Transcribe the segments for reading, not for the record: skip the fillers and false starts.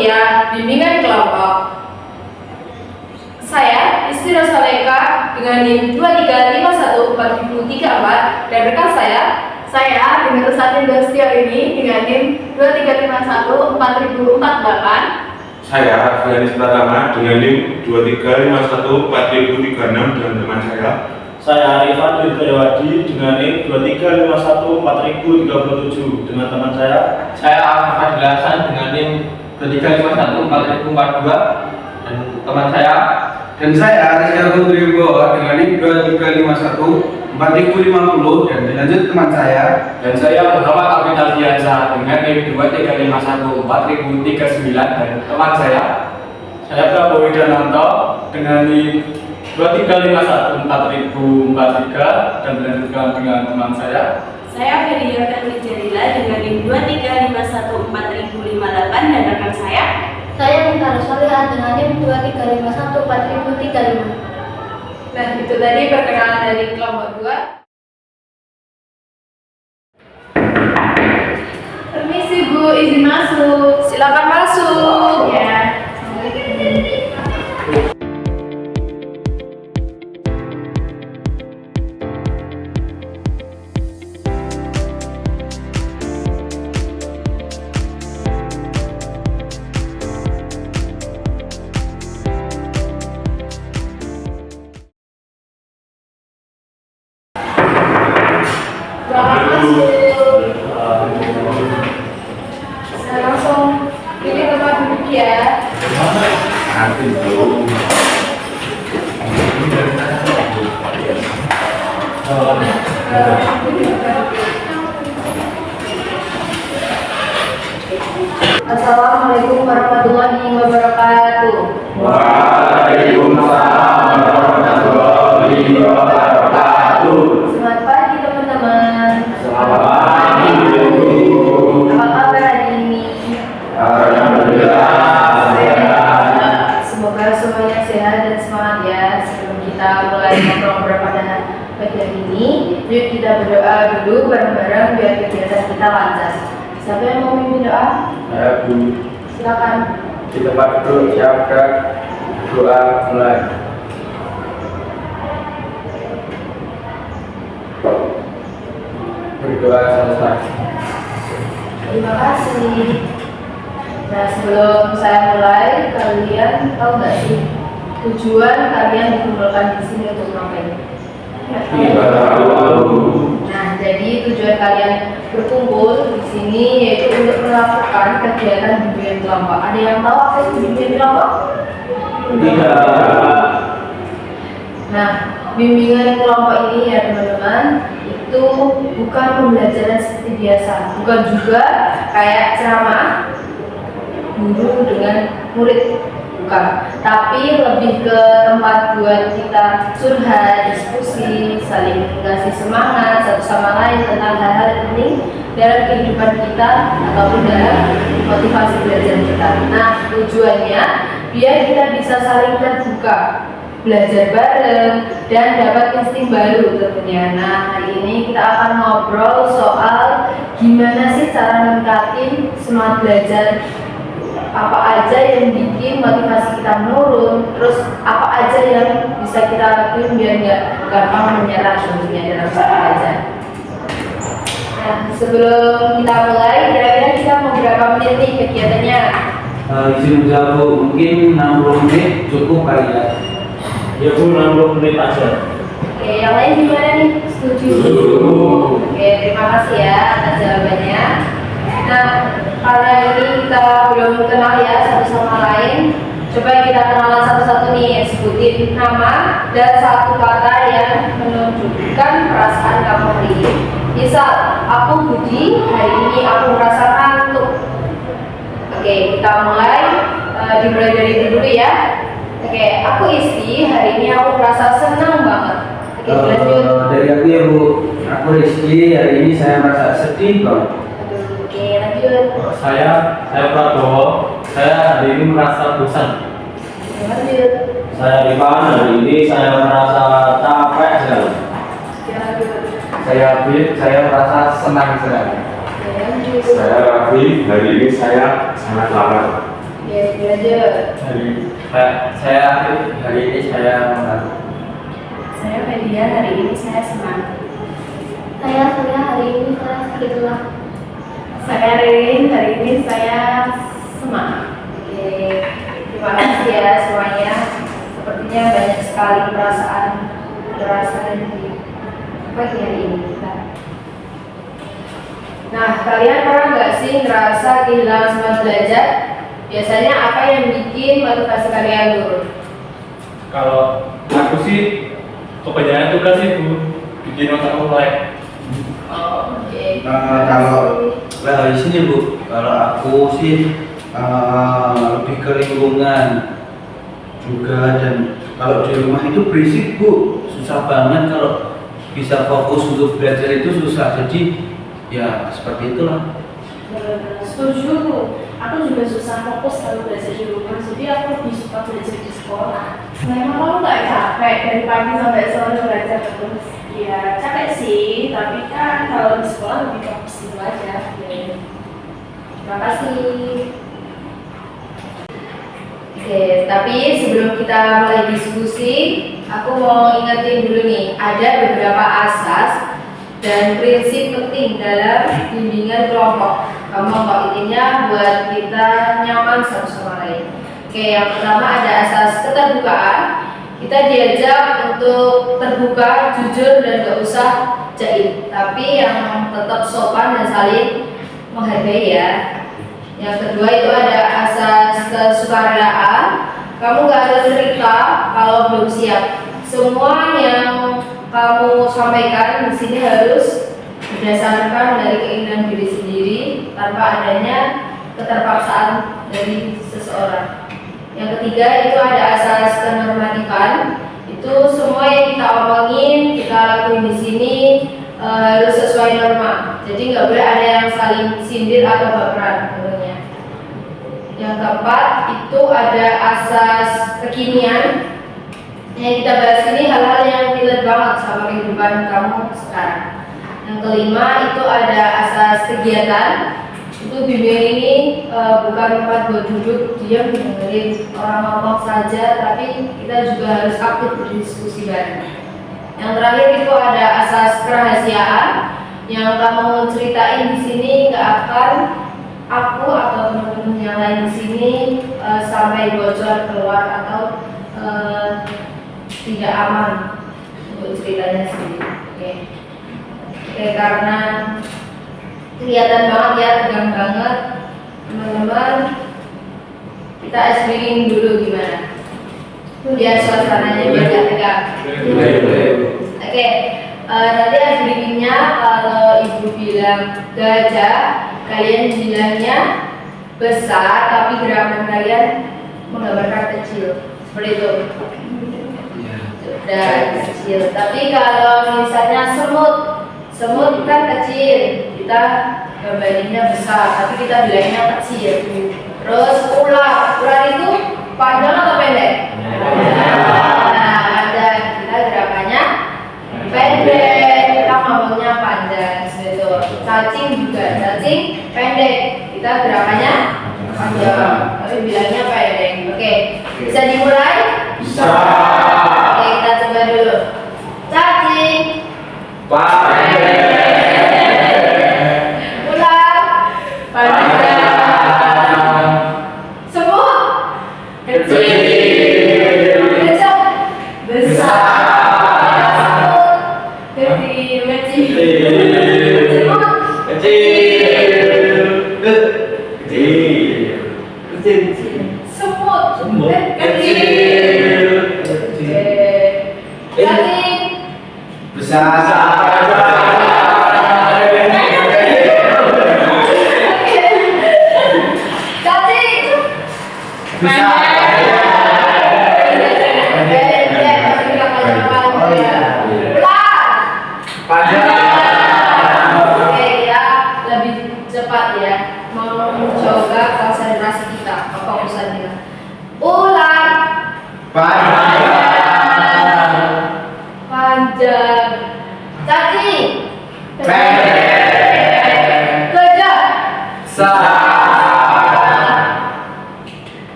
kuliah bimbingan kelompok. Saya Istri Rosaleka dengan NIM 23514034 dan rekan saya dengan Rosatin Gostio ini dengan NIM 23514048. Saya Ferdianus Pratama dengan NIM 23514036 dan teman saya Arifan Wiryawadi dengan NIM 23514037 dengan teman saya. Saya Ahmad Fadil dengan NIM 23514042 dan teman saya. Dan saya Rizky Putri Wibowo dengan NIM 23514050 dan dilanjut teman saya. Dan saya Muhammad Alvin Alfiansyah dengan NIM 23514039 dan teman saya. Saya Prabowo Widananto dengan NIM 23514043 dan dilanjutkan dengan teman saya. Saya Felia Ferli Jarila dengan NIM 23514058 dan rekan saya. Saya Minta Rosalia dengan NIM 23514035. Nah, itu tadi perkenalan dari kelompok 2. Permisi Bu, izin masuk. Silakan masuk. Ya. Saya langsung pilih tempat duduk ya. Assalamualaikum warahmatullahi wabarakatuh. Waalaikumsalam warahmatullahi wabarakatuh. Selamat pagi teman-teman. Selamat pagi Bu. Apa kabar hari ini? Alhamdulillah sehat. Semoga semuanya sehat dan semangat ya. Sebelum kita mulai ngobrol pada pagi hari ini, yuk kita berdoa dulu bareng-bareng biar kegiatan kita lancar. Siapa yang mau mimpin doa? Saya Bu. Silakan. Di tempat duduk siapkan doa mulai. Berdoa selesai. Terima kasih. Nah, sebelum saya mulai, kalian tahu nggak sih tujuan kalian dikumpulkan di sini untuk ngapain? Nah, jadi tujuan kalian berkumpul di sini yaitu untuk melakukan kegiatan bimbingan kelompok. Ada yang tahu apa itu bimbingan kelompok? Tidak. Nah, bimbingan kelompok ini ya teman-teman, itu bukan pembelajaran seperti biasa, bukan juga kayak ceramah guru dengan murid, bukan, tapi lebih ke tempat buat kita curhat, diskusi, saling kasih semangat satu sama lain tentang hal-hal penting dalam kehidupan kita ataupun dalam motivasi belajar kita. Nah, tujuannya biar kita bisa saling terbuka, belajar bareng, dan dapat insting baru tentunya. Nah, hari ini kita akan ngobrol soal gimana sih cara meningkatin semangat belajar, apa aja yang bikin motivasi kita menurun, terus apa aja yang bisa kita lakuin biar nggak gampang menyerah tentunya dalam saat belajar. Nah, sebelum kita mulai, kira-kira kita mau berapa menit nih kegiatannya? Izin menjawab Bu, mungkin 60 menit cukup kali ya. Ya Bu, 60 menit aja. Oke, yang lain gimana nih? Setuju? Oke, terima kasih ya atas jawabannya. Nah, karena ini kita belum kenal ya satu sama lain, coba kita kenalan satu-satu nih. Sebutin nama dan satu kata yang menunjukkan perasaan kamu hari ini. Misal, aku Budi, hari ini aku merasa ngantuk. Oke, kita mulai. Dimulai dari itu dulu ya. Oke, aku Isti, hari ini aku merasa senang banget. Oke, lanjut. Dari aku ya Bu, aku Rizky, hari ini saya merasa sedih banget. Oke, lanjut. Saya Prabowo, saya hari ini merasa bosan. Oke, lanjut. Saya Rifan, hari ini saya merasa capek sekali. Oke, lanjut. Saya Abid, saya merasa senang sekali. Oke, lanjut. Saya Raffi, hari ini saya sangat lapar. Oke, Oke, belajar. Saya hari ini saya mengaku. Saya Fedia, hari ini saya senang. Saya kuliah hari ini saya sakit tulang. Saya Ririn, hari ini saya semangat. Oke, terima kasih ya semuanya. Sepertinya banyak sekali perasaan di pagi hari ini kita. Nah, kalian pernah nggak sih ngerasa kehilangan semangat belajar? Biasanya apa yang bikin motivasi kalian turun? Kalau aku sih kebanyakan tugas sih Bu, bikin otak mulai. Oh, oke. Kalau di sini Bu, kalau aku sih lebih ke lingkungan juga, dan kalau di rumah itu berisik Bu, susah banget kalau bisa fokus untuk belajar itu susah, jadi ya seperti itulah. Setuju, aku juga susah fokus kalau belajar di rumah, jadi aku lebih suka belajar di sekolah. Memang kamu nggak capek dari pagi sampai sore belajar terus? Ya capek sih, tapi kan kalau di sekolah lebih fokus gitu aja. Terima kasih. Oke, tapi sebelum kita mulai diskusi, aku mau ingetin dulu nih, ada beberapa asas dan prinsip penting dalam bimbingan kelompok. Kamu intinya buat kita nyaman satu sama lain. Oke, yang pertama ada asas keterbukaan. Kita diajak untuk terbuka, jujur, dan gak usah jaim, tapi yang tetap sopan dan saling menghargai ya. Yang kedua itu ada asas kesukarelaan. Kamu gak harus cerita kalau belum siap. Semua yang kamu sampaikan di sini harus berdasarkan dari keinginan diri sendiri tanpa adanya keterpaksaan dari seseorang. Yang ketiga itu ada asas kenormatifan. Itu semua yang kita omongin, kita lakuin di sini harus sesuai norma. Jadi nggak boleh ada yang saling sindir atau baperan tentunya. Yang keempat itu ada asas kekinian. Yang kita bahas ini hal-hal yang relate banget sama kehidupan kamu sekarang. Yang kelima itu ada asas kegiatan. Itu bimbingan ini bukan tempat buat duduk diam dengerin orang ngomong saja, tapi kita juga harus aktif berdiskusi bareng. Yang terakhir itu ada asas kerahasiaan. Yang kamu ceritain di sini nggak akan aku atau teman-teman yang lain di sini sampai bocor keluar atau tidak aman untuk ceritanya sendiri. Oke, karena kelihatan banget ya, tegang banget teman-teman, kita ice breaking dulu gimana biar suasananya biar gak tegang. Oke, nanti ice breakingnya kalau ibu bilang gajah, kalian bilangnya besar tapi gerakan kalian menggambarkan kecil seperti itu. Dan kecil, tapi kalau misalnya semut kan kecil, kita gambarinnya besar, tapi kita bilangnya kecil. Terus ular itu panjang atau pendek? Nah, ada kita gerakannya pendek, kita ngomongnya panjang, gitu. Cacing juga, cacing pendek, kita gerakannya panjang, tapi bilangnya pendek. Oke, bisa dimulai? Bisa. Oke, kita coba dulu. Cacing Pandai. ular panjang, semut kecil, gajah besar, semut kecil, semut semut kecil, cacing Oke ya, lebih cepat ya. Mau mencoba konsentrasi kita, fokusan kita. Ular panjang, cacing gajah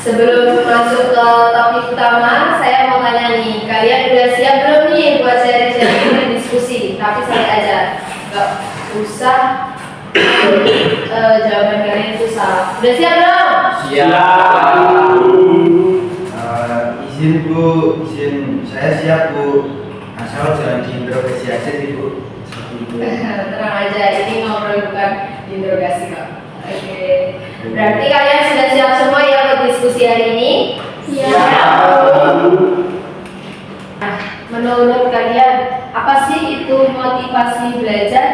Sebelum masuk ke topik utama, saya mau tanya nih, kalian udah siap belum nih buat sharing-sharing dan diskusi? Tapi saya aja, nggak usah jawaban kalian itu salah. Udah siap belum? Izin Bu, izin saya siap Bu. Asal jangan diinterogasi aja sih Bu. Tenang aja, ini ngobrol bukan diinterogasi kok. Oke, berarti kalian sudah siap semua ya buat diskusi hari ini? Nah, menurut kalian apa sih itu motivasi belajar?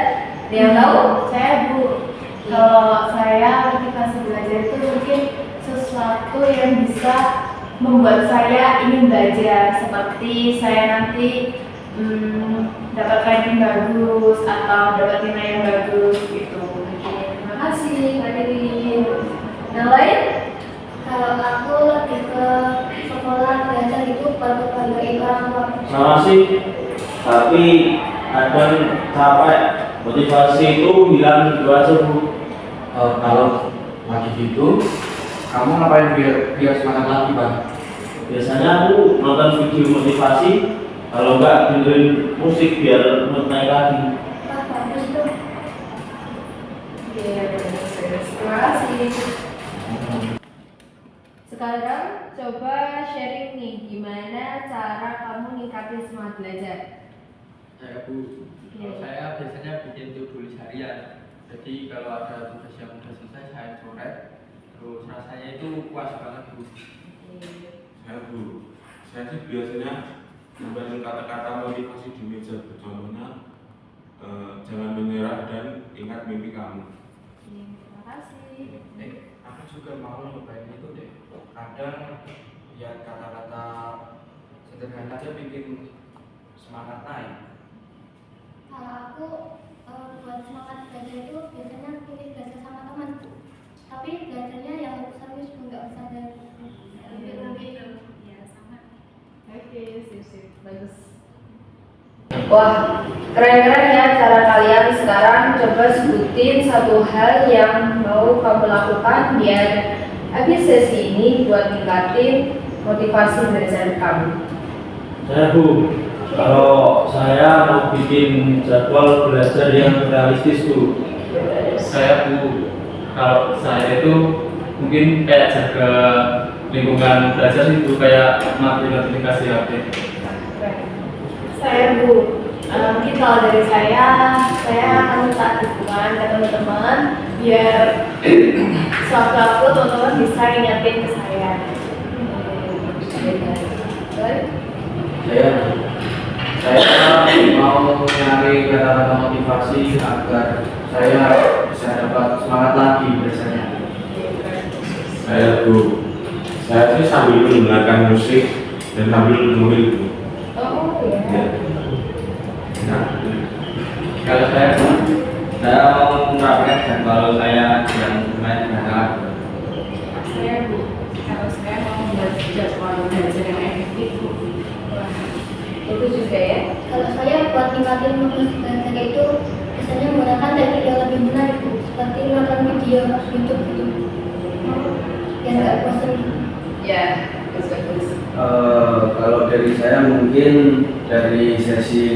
Ada yang tahu? Saya Bu, kalau saya motivasi belajar itu mungkin sesuatu yang bisa membuat saya ingin belajar, seperti saya nanti dapat ranking bagus atau dapat nilai yang bagus gitu. Terima kasih Kak Dewi. Yang lain? Kalau aku lebih ke sekolah belajar itu bangga-banggain orang tua. Sama sih, tapi kadang capek. Motivasi itu hilang gitu aja Bu. Kalau lagi gitu, kamu ngapain biar semangat lagi Bang? Biasanya aku nonton video motivasi, kalau enggak dengerin musik biar mood naik lagi. Wah, bagus tuh. Oke, terima kasih. Sekarang coba sharing nih, gimana cara kamu ningkatin semangat belajar? Saya Bu, kalau saya biasanya bikin tulis harian. Jadi kalau ada tugas yang sudah selesai saya coret, terus rasanya itu puas banget Bu. Saya Bu, saya sih biasanya membangun kata-kata motivasi di meja. Contohnya, jangan menyerah dan ingat mimpi kamu. Terima kasih. Aku juga mau nyobain itu deh. Kadang lihat kata-kata sederhana aja bikin semangat naik. Kalau aku buat semangat belajar itu biasanya pilih belajar sama teman. Tapi belajarnya yang serius nggak usah dari Ya sama. Oke, sip, bagus. Wah, keren-keren ya cara kalian. Sekarang coba sebutin satu hal yang mau kamu lakukan biar habis sesi ini buat ningkatin motivasi belajar kamu. Saya Bu, kalau saya mau bikin jadwal belajar yang realistis Bu. Saya Bu, kalau saya itu mungkin kayak jaga lingkungan belajar itu kayak mati notifikasi HP. Saya Bu, mungkin kalau dari saya akan minta dukungan ke teman-teman biar sewaktu-waktu teman-teman bisa ingatin ke saya. Saya mau nyari kata-kata motivasi agar saya bisa dapat semangat lagi biasanya. Saya Bu, saya sih sambil mendengarkan musik dan sambil menulis Bu. Oh ya. Nah, Kalau saya mau menerapkan jadwal saya yang lumayan banyak. Saya Bu, kalau saya mau membuat jadwal belajar yang efektif Bu. Itu juga ya. Kalau saya buat ningkatin motivasi belajar itu biasanya menggunakan teknik yang lebih menarik Bu, seperti nonton video YouTube gitu. Yang nggak bosan. Ya, bagus. Kalau dari saya mungkin dari sesi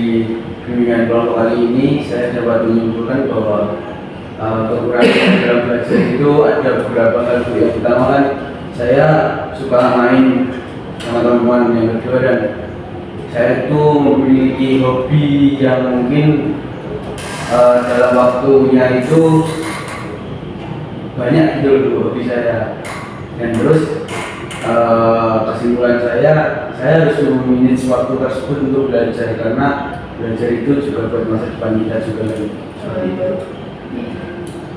bimbingan kelompok kali ini saya dapat menyimpulkan bahwa kekurangan dalam belajar itu ada beberapa hal. Yang pertama kan saya suka main sama teman-teman, yang kedua dan saya itu memiliki hobi yang mungkin dalam waktunya itu banyak gitu loh hobi saya. Dan terus kesimpulan saya harus meminit waktu tersebut untuk belajar, karena belajar itu juga buat masa depan kita juga kan. Seperti itu.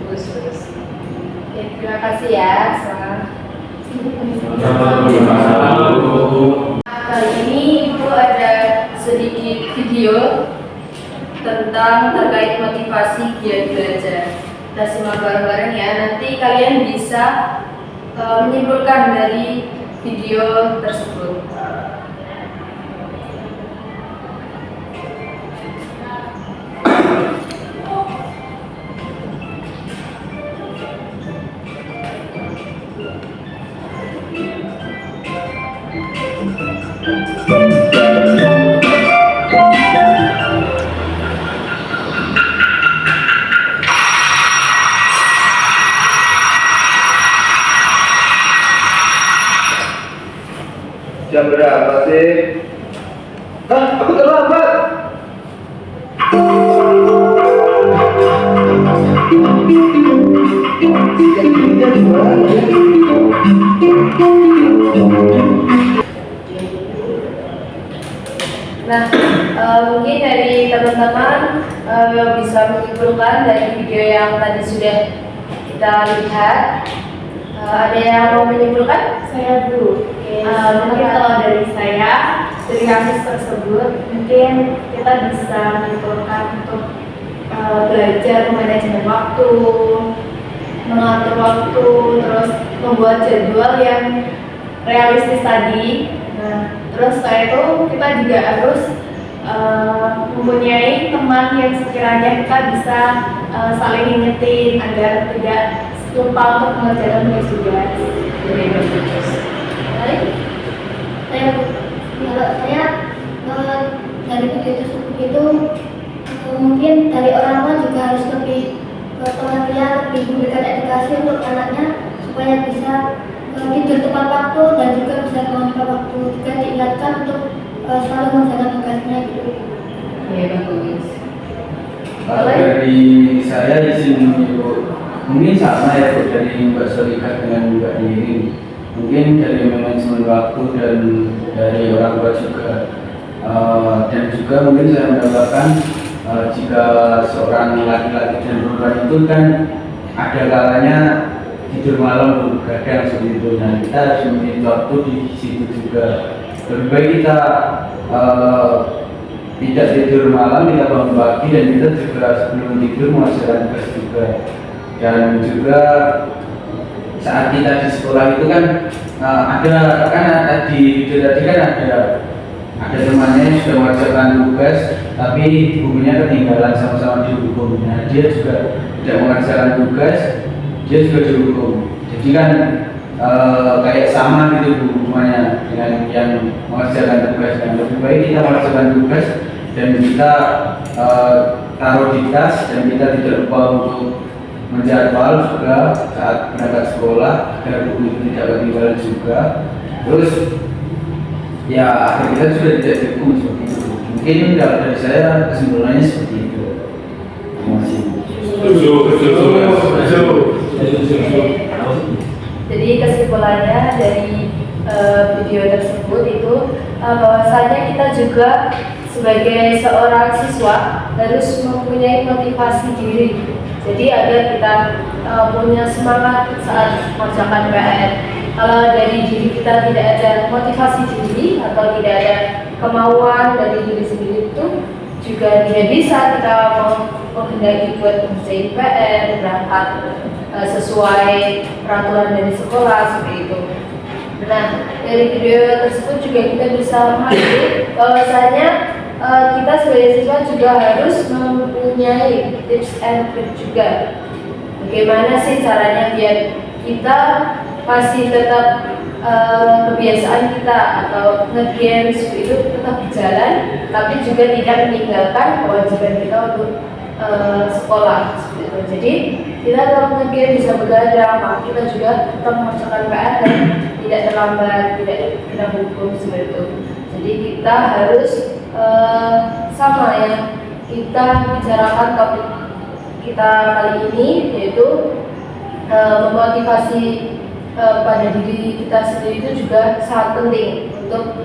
Bagus. Oke, terima kasih ya. Kali ini Ibu ada sedikit video tentang terkait motivasi giat belajar. Kita simak bareng-bareng ya. Nanti kalian bisa menyimpulkan dari video tersebut. Jam berapa sih? Hah, aku terlambat. Nah, mungkin dari teman-teman bisa menyimpulkan dari video yang tadi sudah kita lihat. Ada yang mau menyimpulkan? Saya dulu. Mungkin kalau dari saya, dari kasus tersebut, mungkin kita bisa menyimpulkan untuk belajar manajemen waktu, mengatur waktu, terus membuat jadwal yang realistis tadi. Nah, terus saya itu kita juga harus mempunyai teman yang sekiranya kita bisa saling ingetin agar tidak lupa untuk mengerjakan tugas. Baik. Kalau saya dari video tersebut itu mungkin dari orang tua juga harus lebih pengertian, lebih memberikan edukasi untuk anaknya supaya bisa tidur tepat waktu dan juga bisa bangun tepat waktu. Juga diingatkan untuk selalu mengerjakan tugasnya gitu. Iya, bagus. Dari saya izin untuk mungkin sama ya Bu, dari Mbak Solika dengan Mbak Diri. Mungkin dari manajemen waktu dan dari orang tua juga. Dan juga mungkin saya mendapatkan jika seorang laki-laki dan perempuan itu kan ada kalanya tidur malam begadang seperti itu. Nah, kita harus memiliki waktu di situ juga. Lebih baik kita tidak tidur malam, kita bangun pagi dan kita juga sebelum tidur mengerjakan tugas juga. Dan juga saat kita di sekolah itu kan ada di video tadi kan ada temannya yang sudah mengerjakan tugas tapi bukunya ketinggalan sama-sama dihukum. Nah, dia juga tidak mengerjakan tugas, dia juga dihukum. Jadi kan kayak sama gitu hukumannya dengan yang mengerjakan tugas. Dan lebih baik kita mengerjakan tugas dan kita taruh di tas dan kita tidak lupa untuk menjadwal juga saat berangkat sekolah agar buku itu tidak ketinggalan juga. Terus ya akhir kita sudah tidak dihukum seperti itu. Mungkin kalau dari saya kesimpulannya seperti itu. Terima kasih. Jadi kesimpulannya dari video tersebut itu bahwasanya kita juga sebagai seorang siswa harus mempunyai motivasi diri. Jadi agar kita punya semangat saat mengerjakan PR. Kalau dari diri kita tidak ada motivasi diri atau tidak ada kemauan dari diri sendiri itu juga tidak bisa kita menghendaki buat mengerjakan PR, berangkat sesuai peraturan dari sekolah seperti itu. Nah, dari video tersebut juga kita bisa memahami bahwasanya kita sebagai siswa juga harus mempunyai tips and trick juga. Bagaimana sih caranya biar kita masih tetap kebiasaan kita atau nge-games itu tetap berjalan, tapi juga tidak meninggalkan kewajiban kita untuk sekolah seperti itu. Jadi kita tetap nge-game, bisa begadang, maka kita juga tetap mengerjakan PR dan tidak terlambat, tidak kena hukum seperti itu. Jadi kita harus sama yang kita bicarakan topik kita kali ini, yaitu memotivasi pada diri kita sendiri itu juga sangat penting untuk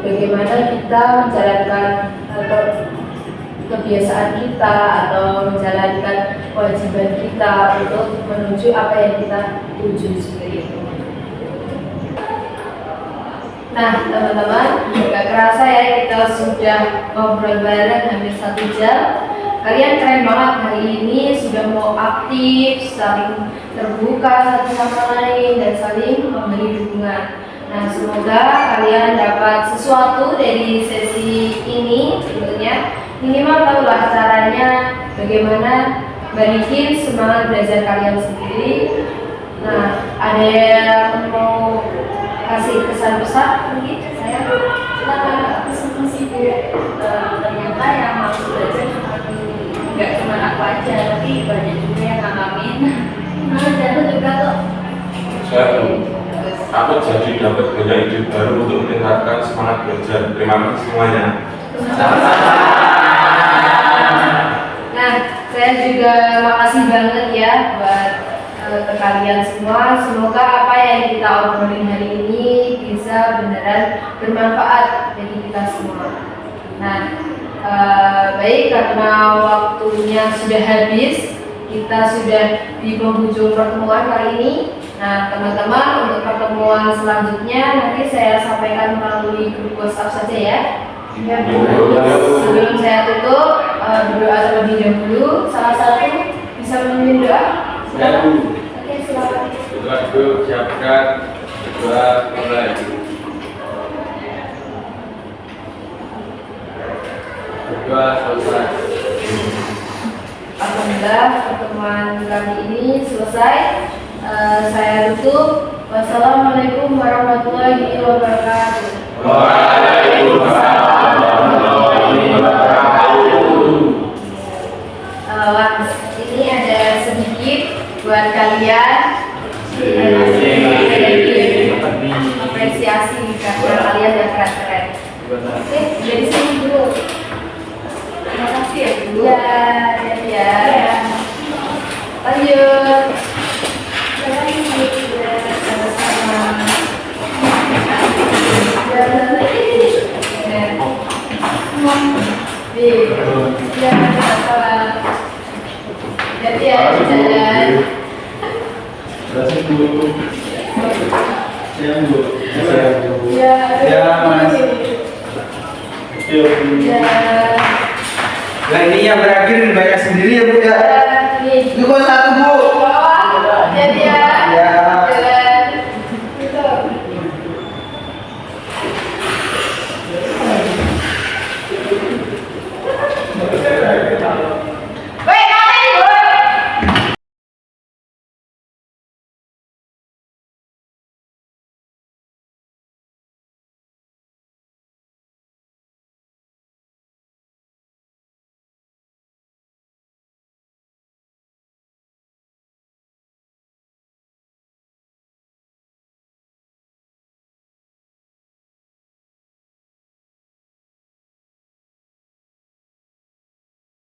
bagaimana kita menjalankan kebiasaan kita atau menjalankan kewajiban kita untuk menuju apa yang kita tuju seperti itu. Nah teman-teman, gak kerasa ya kita sudah ngobrol bareng hampir 1 jam. Kalian keren banget hari ini, sudah mau aktif, saling terbuka satu sama lain dan saling memberi dukungan. Nah semoga kalian dapat sesuatu dari sesi ini, tentunya minimal tahulah caranya bagaimana balikin semangat belajar kalian sendiri. Nah ada yang mau kasih pesan-pesan mungkin saya. Masih ternyata yang harus belajar nggak cuma aku aja, tapi banyak juga yang ngalamin. Nah, aku juga kok. Saya aku jadi dapat banyak ide baru untuk meningkatkan semangat belajar. Terima kasih semuanya. Nah, saya juga makasih banget ya buat ke kalian semua. Semoga apa yang kita obrolin hari ini bisa beneran bermanfaat bagi kita semua. Nah, baik, karena waktunya sudah habis, kita sudah di penghujung pertemuan kali ini. Nah, teman-teman, untuk pertemuan selanjutnya nanti saya sampaikan melalui grup WhatsApp saja ya. Ya, sebelum saya tutup, berdoa terlebih dahulu. Salah satu bisa memimpin doa? Saya Bu. Oke, silakan. Berdoa dulu, siapkan berdoa mulai. Berdoa selesai. Alhamdulillah, pertemuan kali ini selesai. Saya tutup. Wassalamualaikum warahmatullahi wabarakatuh. Waalaikumsalam warahmatullahi wabarakatuh. Ini ada sedikit buat kalian. Apresiasi karena kalian yang keren-keren. Oke, dari sini dulu. Terima kasih ya Bu. Ya. Lanjut. Sama-sama. Ya, salam. Jadi ya, jalan. Terima Bu. Saya Bu. Ya, Ya, Mas. Ya. Nah ini yang berakhir dibayar sendiri ya Bu ya. Nih. Itu kok 1